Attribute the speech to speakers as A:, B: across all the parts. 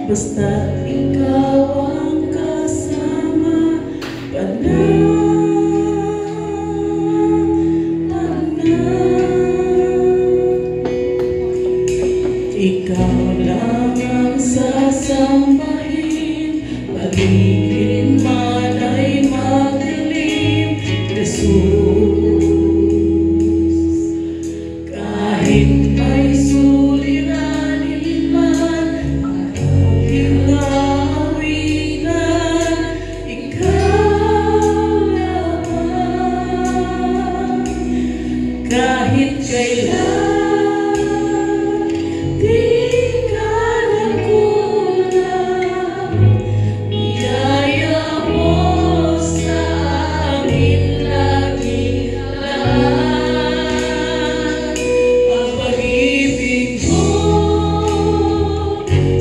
A: Basta't ikaw ang kasama, ikaw lang ang sasambahin, paligid man ay madilim, Jesus. Kahit may suliranin man, kahit kailan di ka nagkulang, biyaya mo sa amin laging lahat. Ang pag-ibig mo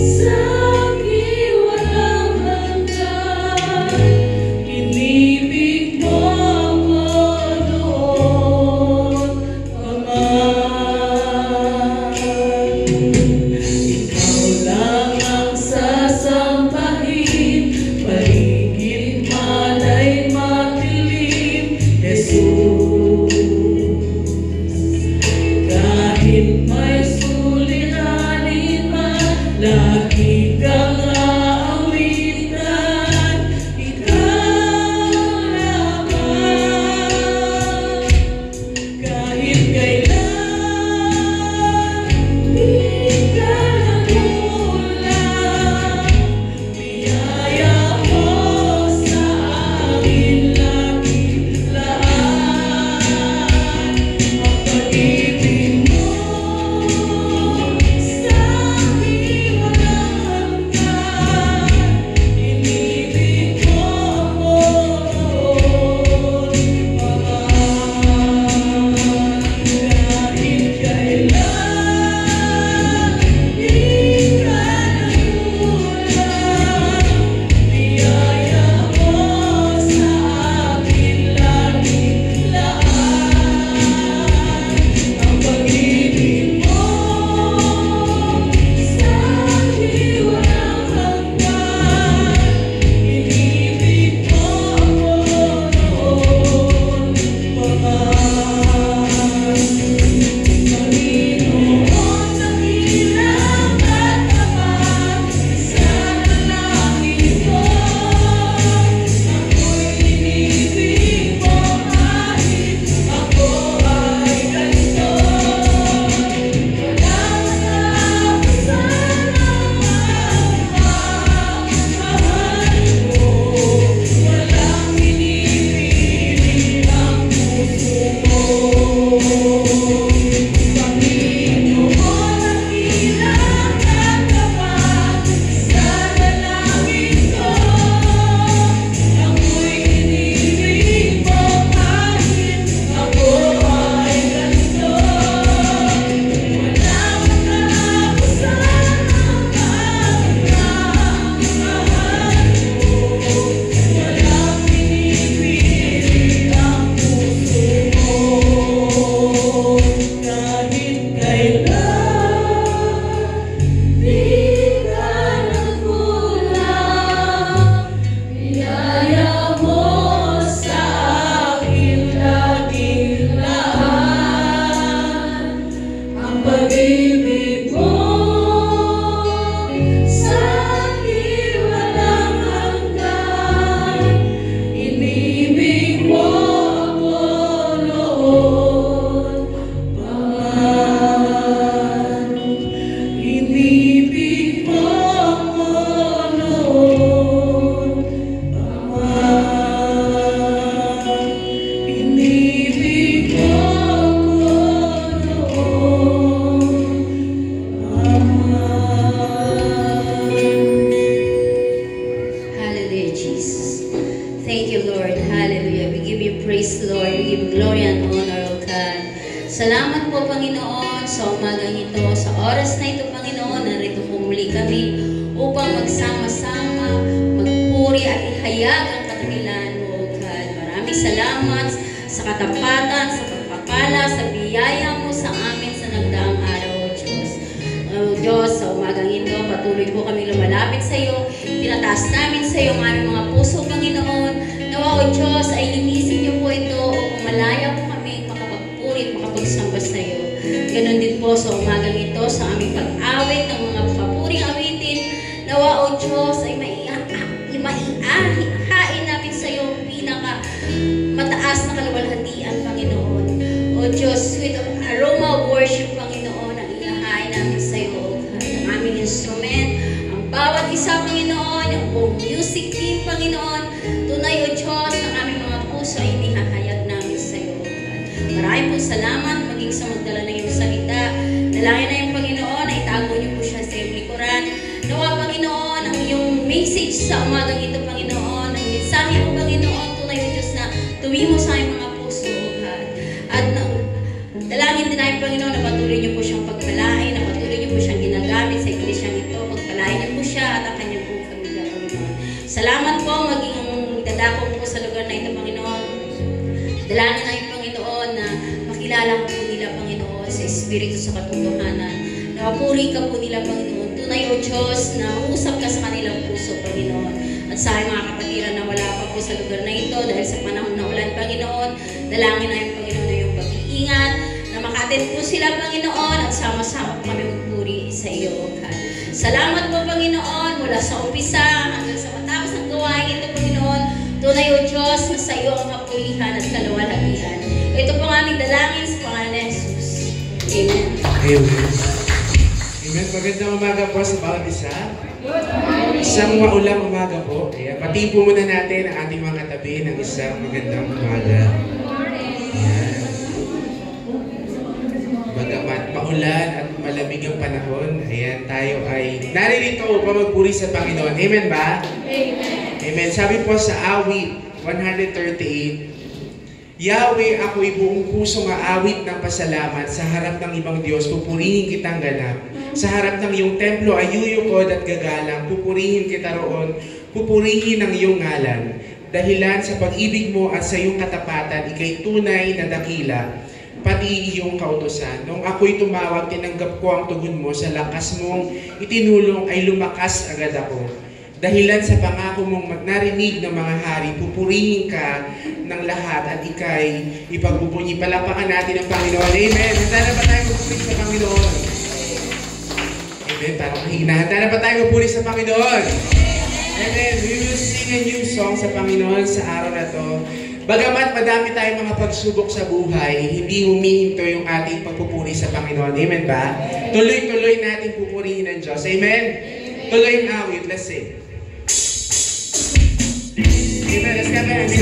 A: sa akin walang hanggan, inibig mo kahit may suliranin man, lagi kang aawitan, ikaw naman. Kahit kailan di ka nagkulang, biyaya mo sa amin lagi lahat.
B: praise the Lord. We give glory and honor, O God. Salamat po, Panginoon, sa umagang ito, sa oras na ito, Panginoon. Narito po muli kami upang magsama-sama, magpuri at ihayag ang kadakilan mo, O God. Maraming salamat sa katapatan, sa pagpapala, sa biyaya mo sa amin sa nagdaang araw, O Diyos. O Diyos, sa umagang ito, patuloy po kami lumalapit sa iyo. Tinataas namin sa iyo ang aming mga puso, Panginoon. Nawa, O Diyos, ay linisin niyo po ito upang malaya po kami makapagpuri at makapagsamba sa iyo. Ganon din po sa umagang ito, sa aming pag-awit ng mga papuring awitin. Nawa, O Diyos, ay maihain namin sa iyo ang pinaka mataas na kaluwalhatian, Panginoon. O Diyos, sweet of aroma of worship, Panginoon, ang ihahain namin sa iyo, O God. Ang aming instrument, ang bawat isa, Panginoon, ang buong music team, Panginoon. Tunay, O Diyos, ang aming mga puso ay inihahayag namin sa iyo, O God. Maraming po salamat maging sa magdala ng iyong salita. Dalangin na yung Panginoon, ay itago niyo po siya sa iyong likuran. Nawa, Panginoon, ang iyong message sa umagang ito, Panginoon, ang mensahe mo, Panginoon, tunay, O Diyos, na tuwi mo sa aming mga puso, O God. At dalangin din namin, Panginoon, na patuloy niyo po siyang pagpalain, na patuloy niyo po siyang ginagamit sa iglesyang ito. Pagpalain niyo po siya at ang kanyang pong pamilya, Panginoon. Salamat po, maging dadako po sa lugar na ito, Panginoon. Dalangin namin, Panginoon, na makilala po nila, Panginoon, sa Espiritu sa katotohanan. Napuri ka po nila, Panginoon. Tunay, O Diyos, na usap ka sa kanilang puso, Panginoon. At sa aming mga kapatiran na wala pa po sa lugar na ito, dahil sa panahon na ulan, Panginoon, dalangin namin, Panginoon, na iyong pag-iingat, na makatin po sila, Panginoon, at sama-sama po kami magpuri sa iyo, O God. Salamat po, Panginoon, mula sa umpisa hanggang sa matapos ng gawain ito, Panginoon. Tunay, O Diyos, na sa iyo ang kapulihan at kaluwalhatian. Ito po ang aming dalangin sa pangalan ni Jesus. Amen.
C: Amen. Amen. Magandang umaga po sa bawat isa. Isang maulang umaga po. Kaya pati po muna natin ang ating mga katabi ng isang magandang umaga. Ayan. Bagamat maulan at malamig ang panahon, ayan, tayo ay naririto upang magpuri sa Panginoon. Amen ba?
B: Amen.
C: Amen. Sabi po sa awit 138, Yahweh, ako'y buong pusong aawit ng pasalamat sa harap ng ibang Diyos, pupurihin kitang ganap. Sa harap ng iyong templo ay yuyukod at gagalang, pupurihin kita roon, pupurihin ang iyong ngalan. Dahilan sa pag-ibig mo at sa iyong katapatan, ikay tunay na dakila, pati iyong kautosan. Nung ako'y tumawag, tinanggap ko ang tugon mo, sa lakas mong itinulong ay lumakas agad ako. Dahilan sa pangako mong narinig ng mga hari, pupurihin ka ng lahat at ikay ipagbubunyi. Palapakan natin ang Panginoon. Amen. Handa na ba tayo magpuri sa Panginoon? Amen. Parang mahina. Handa na ba tayo magpuri sa Panginoon? Amen. We will sing a new song sa Panginoon sa araw na to. Bagamat madami tayong mga pagsubok sa buhay, hindi humihinto yung ating pagpupuri sa Panginoon. Amen ba? Tuloy-tuloy natin pupurihin ng Diyos. Amen? Tuloy ang awit. Let's sing. Amen. Let's get back.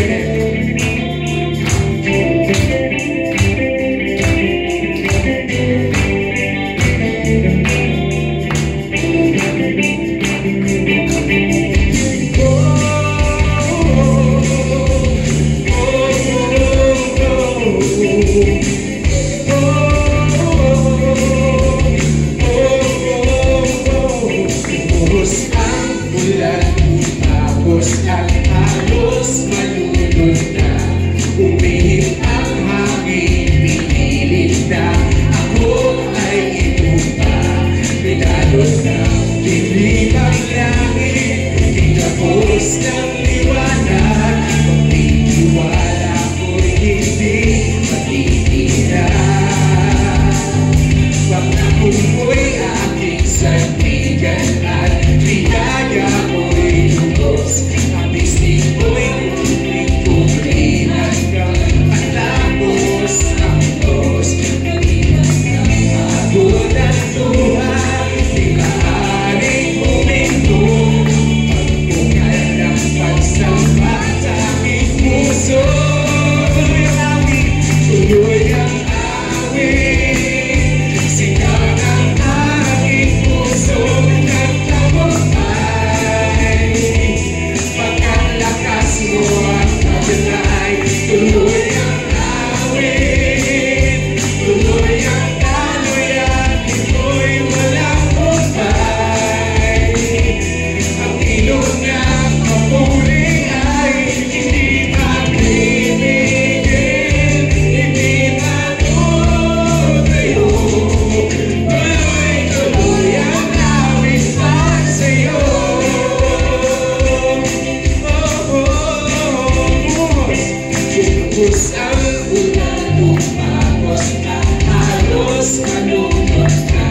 C: tumagos na, halos malunod na.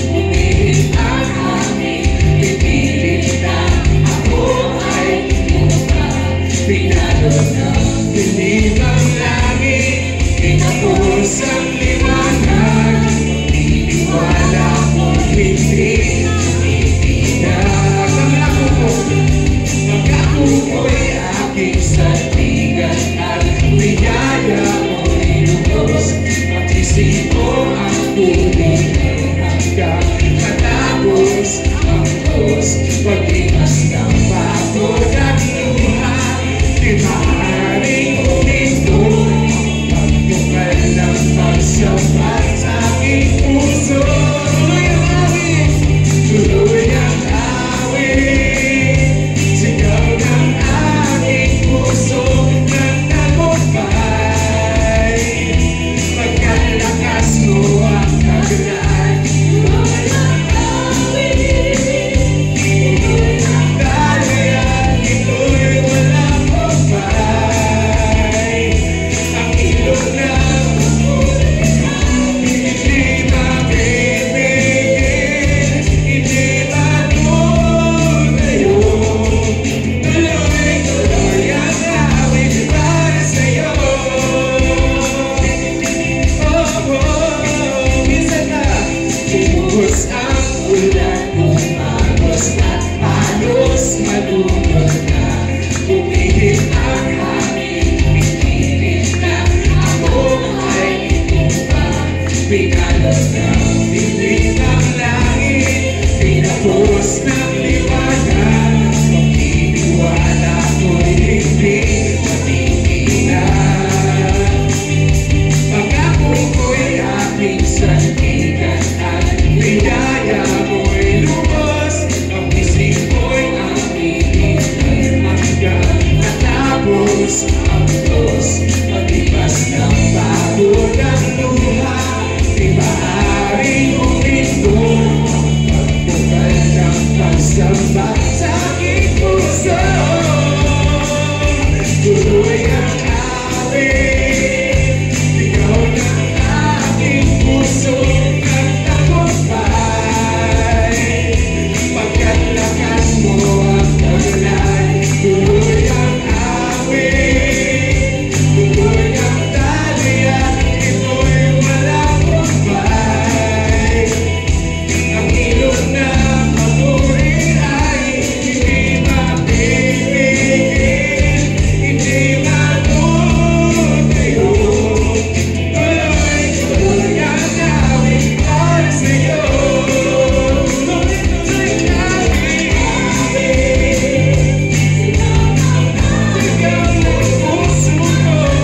C: Umihit ang hangin, pinilit na ako ay lupa. Pinalo ng dilim ang langit, tinapos ang liwanag. Magtitiwala ko'y hindi tumitinag. Pagkako ko'y aking sandigan at biyaya mo'y lubos. Mag-isip ko ang tuloy hanggang matapos ang Diyos. Pag-imas ng pagod at luha, di maaaring huminto. Pagkukal ng pagsapat sa aking puso. Tuloy ang awit, tuloy ang awit. Sigaw ng aking puso ng tagumpay. Pagkalakas mo ang kagulan. Tuloy ang awit, tuloy ang dalian. Ito'y walang humpay. Ang ilog ng hindi mapipigil, hindi matutayo. Tuloy-tuloy ang awit para sa'yo. Minsan na bumuhos ang ulan, bumagos na, halos malunod na. Umihit ang hangin, pinilit na ako ay itupa. Pinalo ng dilim ang langit, tinapos ng liwanag. Magtitiwala ko'y hindi matitinag. Pagkako ko'y aking sandigan at biyaya mo'y lubos. Ang isip ko'y aking hinay hanggang matapos ang Diyos. Pag-ibas ng pagod ang luha, di maaaring huminto. Pagkukal ng pagsamba sa aking puso. Tuloy ang awit, ikaw ng aking puso ng tagumpay. Pagkalakas mo ang kagulan. Tuloy ang awit, tuloy ang dalian. Ito'y walang humpay. Ang ilog ng apoy ay hindi mapipigil, hindi matutayo. Tuloy-tuloy ang awit para sa'yo. Tuloy-tuloy ang awit. Sigaw ng puso ko at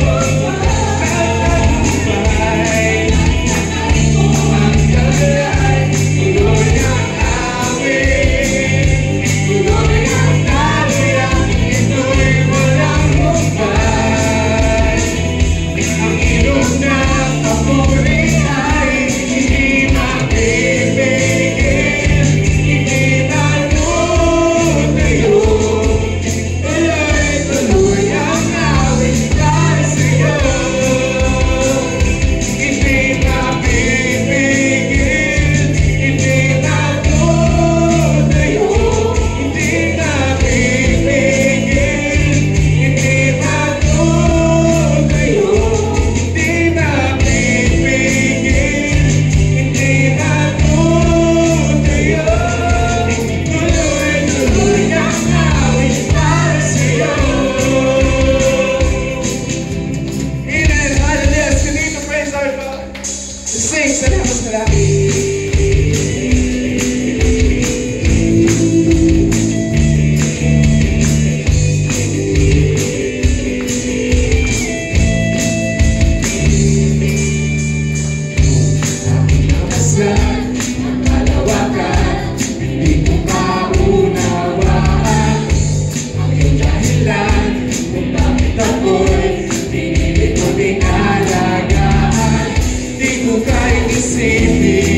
C: tagumpay. Ang kagulan, tuloy ang awit, tuloy ang dalian. Ito'y walang humpay. Ang ilog ng apoy ay hindi mapipigil, hindi matutayo. Tuloy-tuloy ang awit para sa'yo. Hindi mapipigil, hindi matutayo. Hindi mapipigil, hindi matutayo. Hindi mapipigil, hindi matutayo. Tuloy-tuloy ang awit para sa'yo. Amen. Hallelujah. Continue to praise our God. Sing. Salamat. Namasan ang kalawakan, hindi ko maunawaan ang iyong dahilan kung bakit ako'y pinili ko dinalagaan. Di ko kayang isipin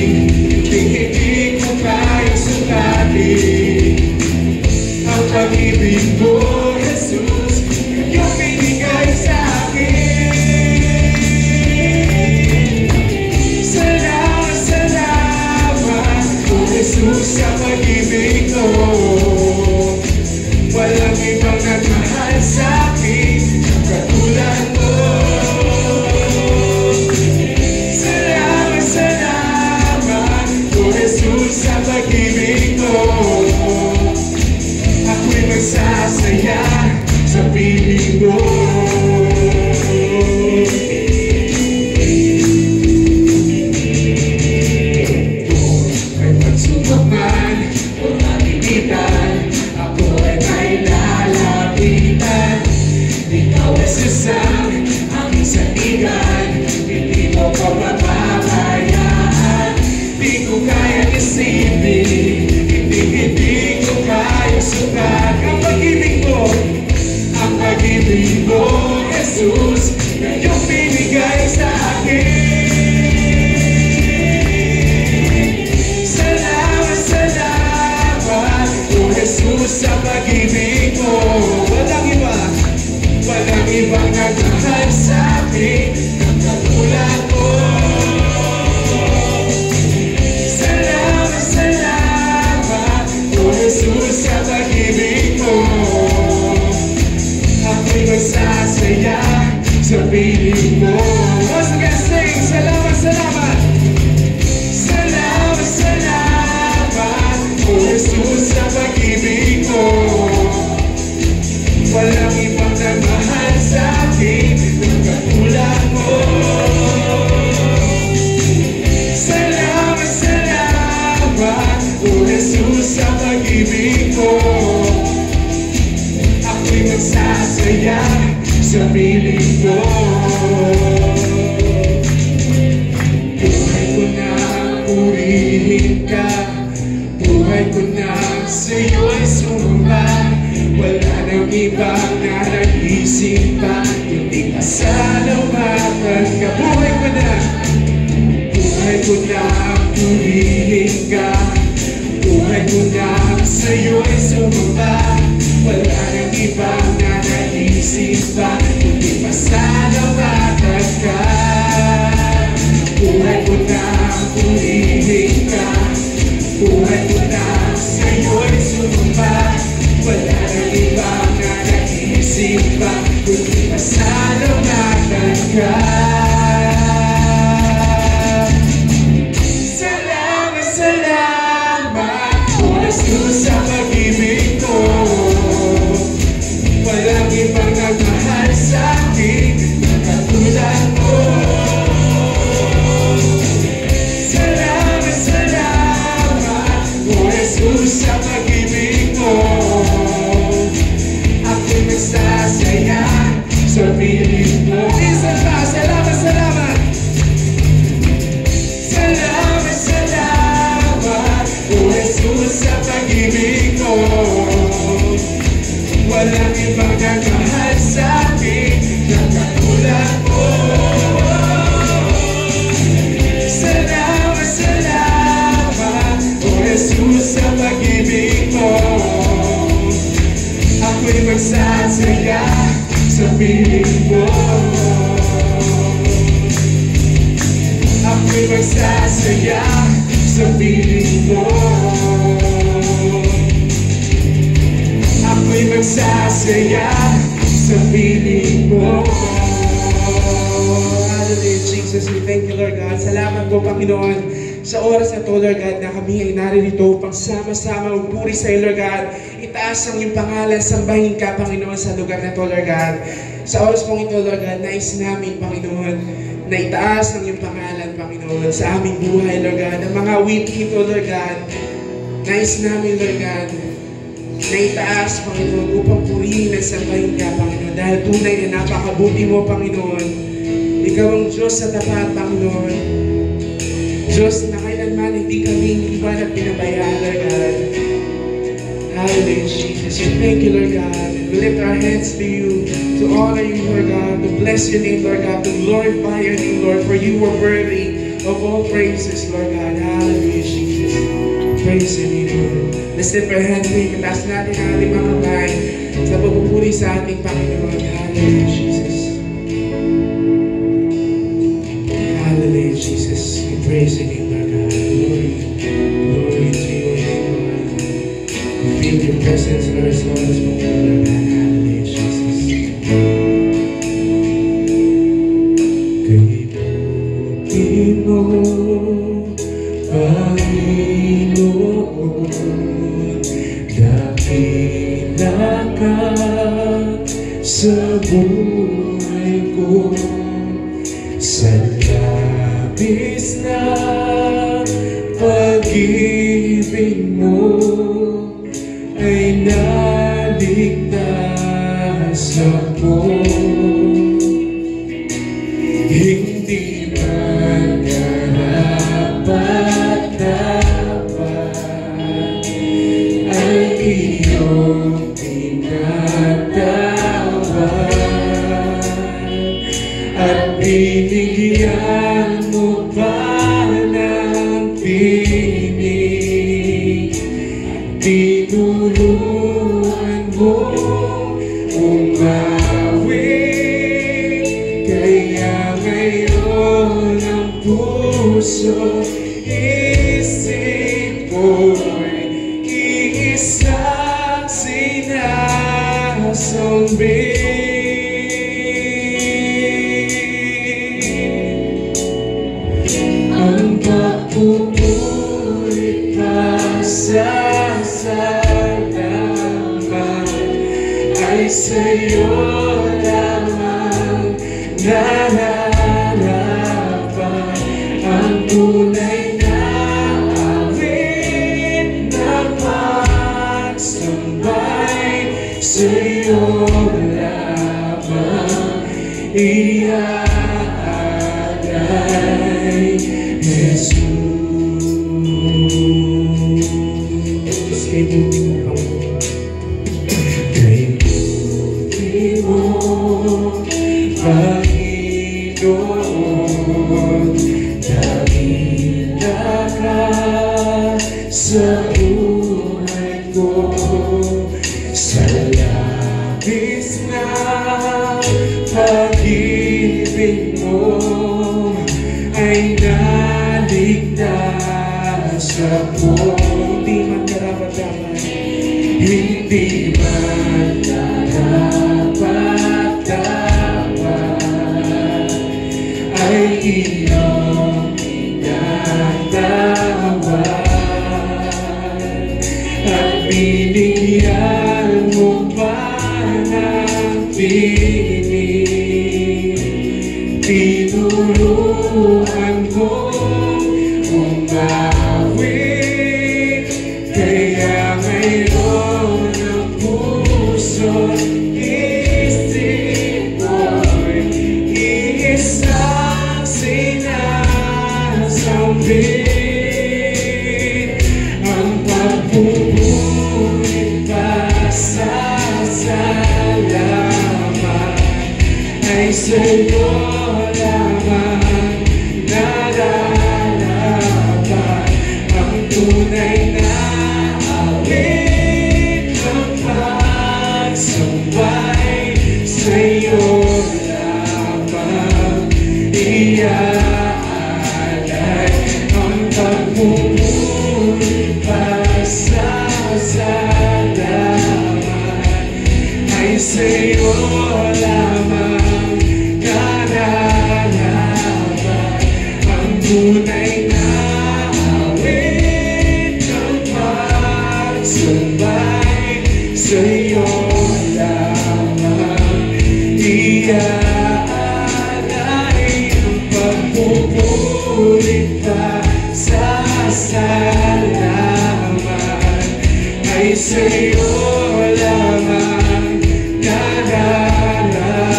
C: piling mo. Once again, sing, salamat, salamat. Salamat, salamat, O Jesus, sa pag-ibig mo. Walang ibang nagmahal sa akin ng katulad mo. Salamat, salamat, O Jesus, sa pag-ibig mo. Ako'y nagsasaya sa piling mo. Buhay ko na purihin ka, buhay ko na sa'yo'y sumamba. Wala nang ibang naragising pa, kundi pasalamatan ka. Buhay ko na purihin ka, buhay ko na sa'yo'y sumamba. Wala nang ibang naragising pa, kundi pasalamatan ka. Buhay ko na purihin ka, buhay ko na sa'yo'y sumamba. Wala nang ibang naragising pa, kundi pasalamatan ka. Salamat, salamat, O Jesus, sa pag-ibig mo. Walang ibang nagmahal sa akin ng katulad mo. Salamat, salamat, O Jesus, sa pag-ibig mo. Ako'y nagsasaya sa piling mo. Isa pa, salamat, salamat. Salamat, salamat, O Jesus, sa pag-ibig mo. Walang ibang nagmahal sa akin ng katulad mo. Salamat, salamat, O Jesus, sa pag-ibig mo. Ako'y magsasaya sa piling mo. Ako'y magsasaya sa piling mo. Ako'y magsasaya sa piling mo. Hallelujah, Jesus. We thank you, Lord God. Salamat po, Panginoon, sa oras na to, Lord God, na kami ay naririto upang sama-sama magpuri sa iyo, Lord God. Itaas ang iyong pangalan, sambahin ka, Panginoon, sa lugar na to, Lord God. Sa oras pong ito, Lord God, nais namin, Panginoon, na itaas ang iyong pangalan, Panginoon, sa aming buhay, Lord God. Ang mga wiki ito, Lord God, nais namin, Lord God, na itaas, Panginoon, upang purihin at sambahin ka, Panginoon. Dahil tunay na napakabuti mo, Panginoon. Ikaw ang Diyos sa tapat, Panginoon. Diyos na kailanman hindi kami iwan at pinabayaan, Lord God. Hallelujah, Jesus. We thank you, Lord God. We lift our hands to you, to honor you, Lord God, to bless your name, Lord God, to glorify your name, Lord, for you are worthy of all praises, Lord God. Hallelujah, Jesus. Praise your name, Lord. Let's lift our hands to you. Mataas natin ang ating mga kamay sa pagpupuri sa ating Panginoon. Hallelujah, Jesus. Hallelujah, Jesus. We praise your name, Lord God. Glory, glory to your name, Lord. We feel your presence, Lord, as long as we can, Lord God. Hallelujah, Jesus. Kay buti mo, Panginoon, dakila ka sa buhay ko. Sa labis na pag-ibig mo ay naligtas ako. Hindi man karapat-dapat ay iyong tinatawag at binigyan mo pa ng tinig. Tinulungan mo umawi, kaya ngayon ang puso isip ko'y iisang sinasambit. sa'yo lamang nararapat ang tunay na awit na pagsambay sa'yo lamang iaalay, Jesus. Kay buti mo, kay buti mo, Panginoon, nakita ka sa buhay ko, sa labis na pag-ibig mo ay naligtas ako. Hindi man karapat-dapat, hindi man karapat-dapat ay iyong inatawan at binigyan mo pa ng pinig. Tinuruan mo umawit, kaya mayroon ang puso't isip mo'y iisang sinasambit. Ang pagpupulit pasasalamat ay sa'yo lamang nararapat ang tunay na awit ng pagsambay sa'yo lamang iaalay. Ang pagpupulit pasasalamat ay sa'yo lamang nararapat ang tunay na awit ng pagsambay sa'yo lamang iaalay. Ang pagpupulit pasasalamat ay sa'yo lamang nararapat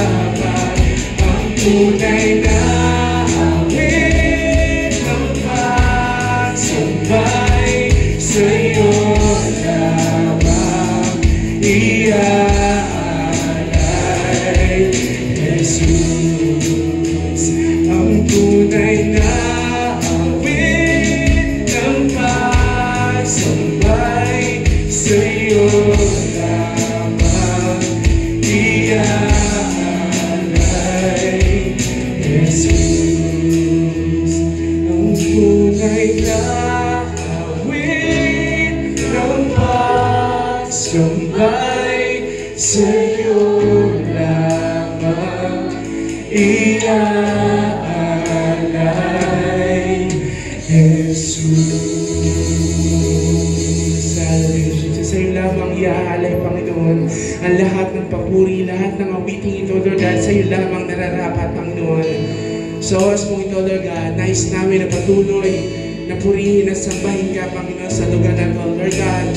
C: ang tunay na awit ng pagsambay sa'yo lamang iaalay, Jesus. Ang tunay na awit ng pagsambay sa'yo lamang iaalay, Jesus. Ang tunay na awit ng pagsambay sa'yo lamang iaalay, Jesus. Hallelujah, Jesus. Sa'yo lamang iaalay, Panginoon, ang lahat ng papuri, lahat ng awiting ito, Lord God, sa'yo lamang nararapat, Panginoon. So, as mo ito, Lord God, nais namin na patuloy na purihin at sambahin ka, Panginoon, sa lugar na ito, Lord God.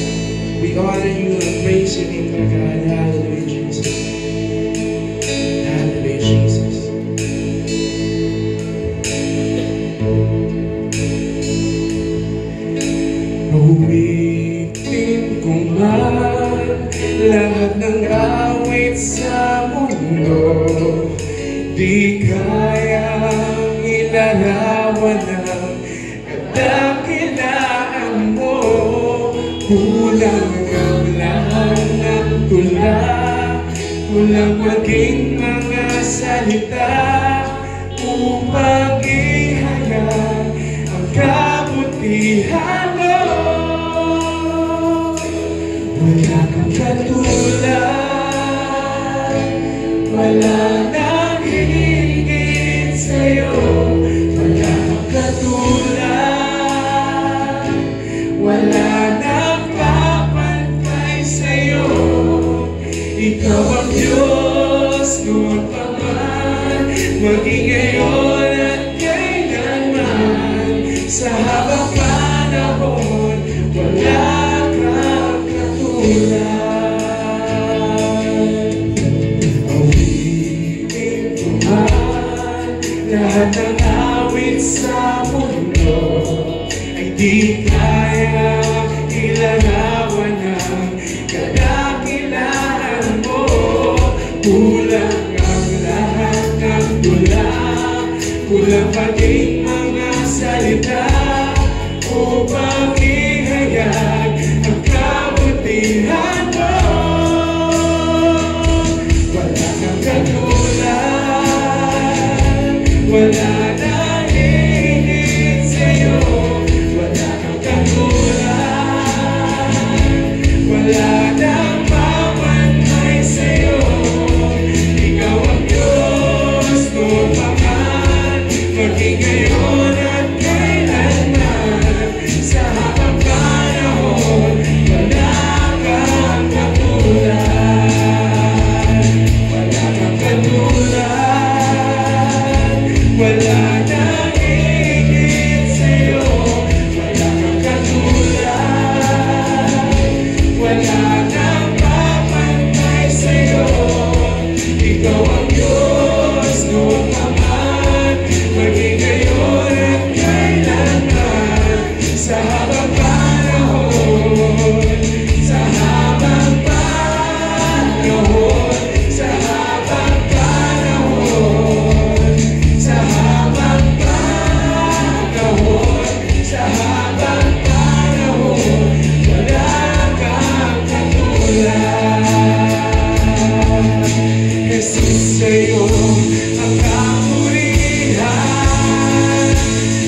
C: We honor you and praise your name, Lord God. Hallelujah, Jesus. Hallelujah, Jesus. Awitin ko man lahat ng awit sa mundo, di kayang ilarawan ng kadakilaan mo. Kulang ang lahat ng tula, kulang maging mga salita upang ihayag ang kabutihan mo. Wala kang katulad, wala nang hihigit sa'yo. Wala kang katulad, wala nang papantay sa'yo. Ikaw ang Diyos. ngayon at kailanman, sa habang panahon, wala kang katulad. Awitin ko man lahat ng awit sa mundo, ay di kaya ilarawan ng kadakilaan mo. Kulang ang lahat ng tula, kulang paging mga salita upang ihayag ang kabutihan mo. Wala kang katulad, wala nang hihigit sa'yo. Wala kang katulad, wala nang mapantay sa'yo. Ikaw ang Diyos, noon pa man, maging ngayon at kailanman, sa habang panahon, wala kang katulad. Wala kang katulad, wala nang higit sa'yo. Wala kang katulad, wala nang papantay sa'yo. Ikaw ang Diyos, noon pa man, maging ngayon at kailanman, sa habang panahon, sa habang panahon, sa habang panahon, sa habang panahon, sa habang panahon, wala kang katulad. Jesus, sa'yo ang kapurihan,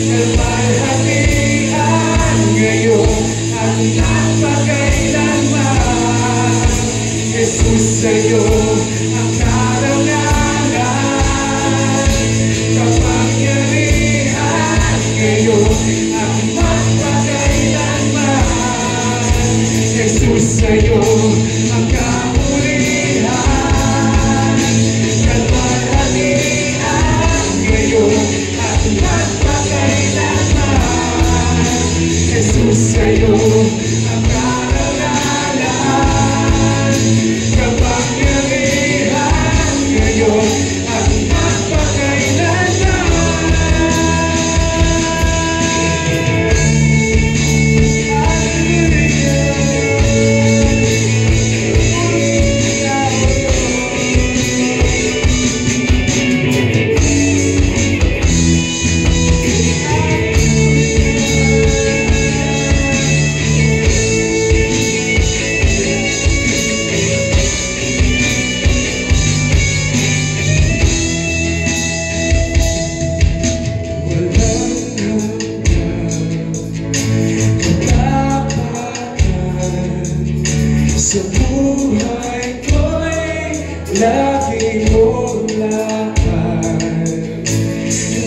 C: kalwalhatian ngayon at napakailanman. Jesus, sa'yo ang karangalan, kapangyarihan ngayon at napakailanman. Jesus, sa'yo ang kapurihan, kalwalhatian ngayon at napakailanman. Jesus, sa'yo ang karangalan, kapangyarihan ngayon at napakailanman. Sa buhay ko'y lagi mong lakad.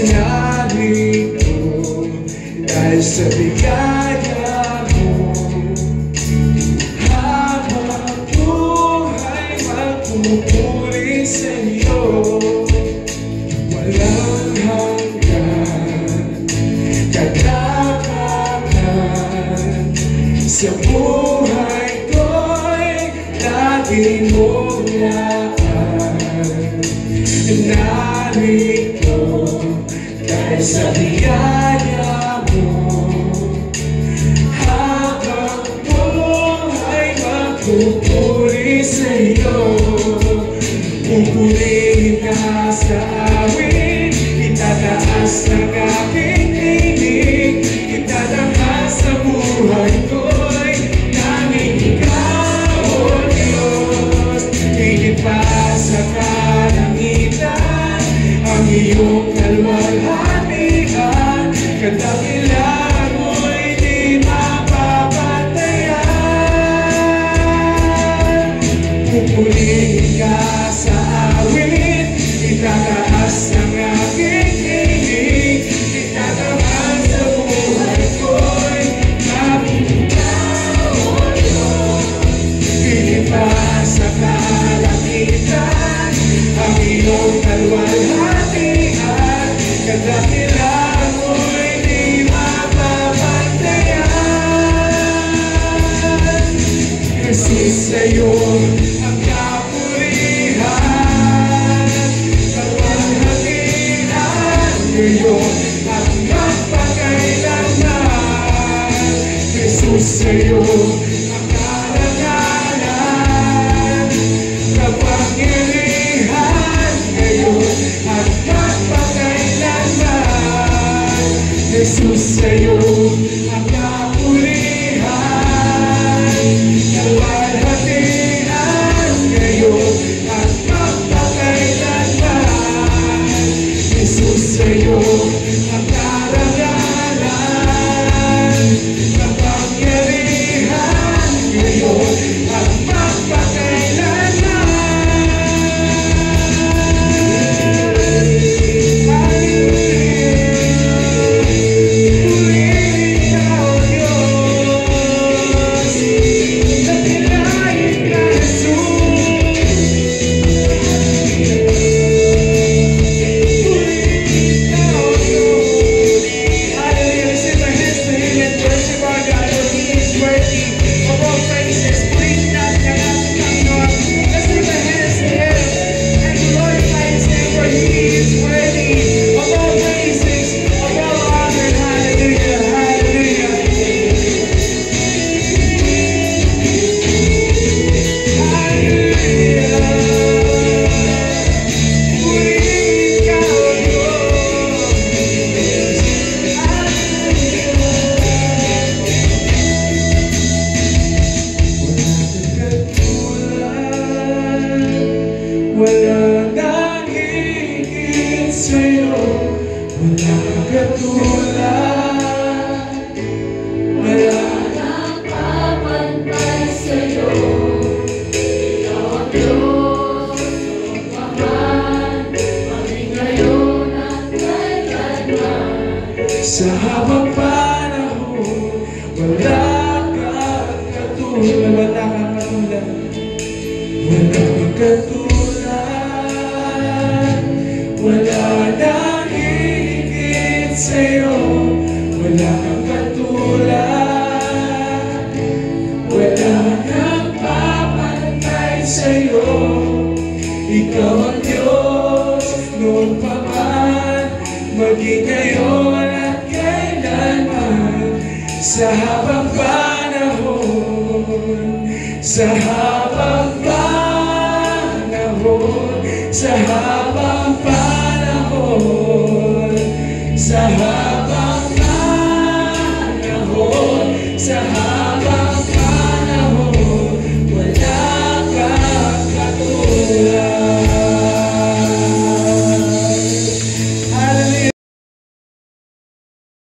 C: Narito dahil sa bigaya mo, habang buhay magpupuri sa'yo. Walang hanggan, kagagahan sa buhay ko'y lagi mong lakad. Narito dahil sa biyaya mo, habang buhay magpupuri sa'yo. Pupurihin ka sa awit, itataas ng aking tinig, itataas sa buhay ko'y tanging ikaw, O Diyos. Higit pa sa kalangitan, ang iyong kalwalhatian, kadakilaan mo'y di mapapatayan. Pupurihin ka sa awit, itataas ng aking tinig, itataas dakilang mo'y di mapapantayan. Jesus, sa'yo ang kapurihan, kapangyarihan ngayon at magpakailanman. Jesus, sa'yo ang karangalan, kapangyarihan ngayon at magpakailanman. Jesus, sa'yo ang kapurihan, kapangyarihan ngayon at magpakailanman. Jesus, sa'yo ang karangalan, kapangyarihan ngayon at magpakailanman. Wala nang higit sa'yo, wala kang katulad, wala
A: Nang papantay sa'yo, ikaw ang Diyos, ang mahal, pati ngayon at kailanman.
C: sa habang panahon. Wala kang katulad, wala kang katulad, wala kang katulad. Wala nang higit sa'yo, wala kang katulad, wala kang papantay sa'yo. Ikaw ang Diyos noon pa man, maging ngayon at kailanman. Sa habang panahon, sa habang panahon, sa habang